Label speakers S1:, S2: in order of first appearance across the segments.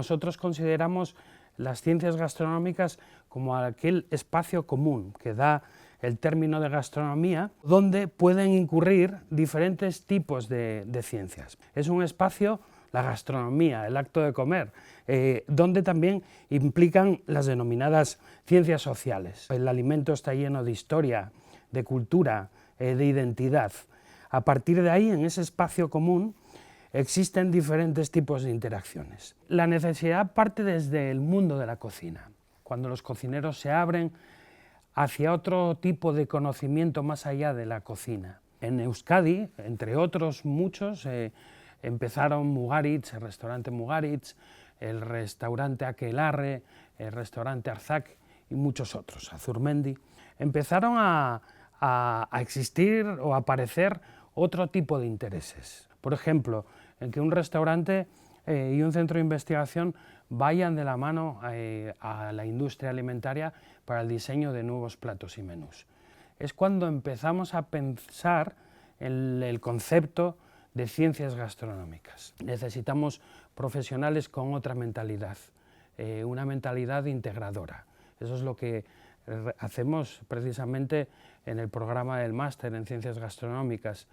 S1: nosotros consideramos las ciencias gastronómicas como aquel espacio común que da el término de gastronomía, donde pueden incurrir diferentes tipos de ciencias. Es un espacio, la gastronomía, el acto de comer, donde también implican las denominadas ciencias sociales. El alimento está lleno de historia, de cultura, de identidad. A partir de ahí, en ese espacio común, existen diferentes tipos de interacciones. La necesidad parte desde el mundo de la cocina, cuando los cocineros se abren hacia otro tipo de conocimiento más allá de la cocina. En Euskadi, entre otros muchos, empezaron Mugaritz, el restaurante Mugaritz, el restaurante Aquelarre, el restaurante Arzac y muchos otros, Azurmendi. Empezaron a existir o a aparecer otro tipo de intereses. Por ejemplo, en que un restaurante y un centro de investigación vayan de la mano a la industria alimentaria para el diseño de nuevos platos y menús. Es cuando empezamos a pensar en el concepto de ciencias gastronómicas. Necesitamos profesionales con otra mentalidad, una mentalidad integradora. Eso es lo que hacemos precisamente en el programa del máster en ciencias gastronómicas.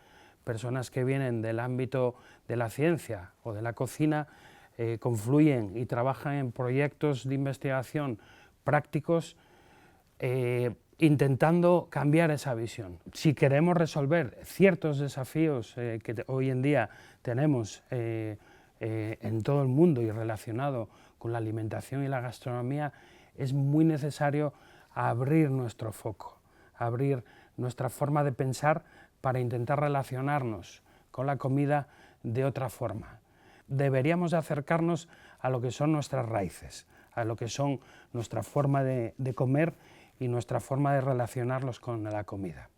S1: Personas que vienen del ámbito de la ciencia o de la cocina confluyen y trabajan en proyectos de investigación prácticos intentando cambiar esa visión. Si queremos resolver ciertos desafíos que hoy en día tenemos en todo el mundo y relacionado con la alimentación y la gastronomía, es muy necesario abrir nuestro foco, abrir nuestra forma de pensar para intentar relacionarnos con la comida de otra forma. Deberíamos acercarnos a lo que son nuestras raíces, a lo que son nuestra forma de comer y nuestra forma de relacionarnos con la comida.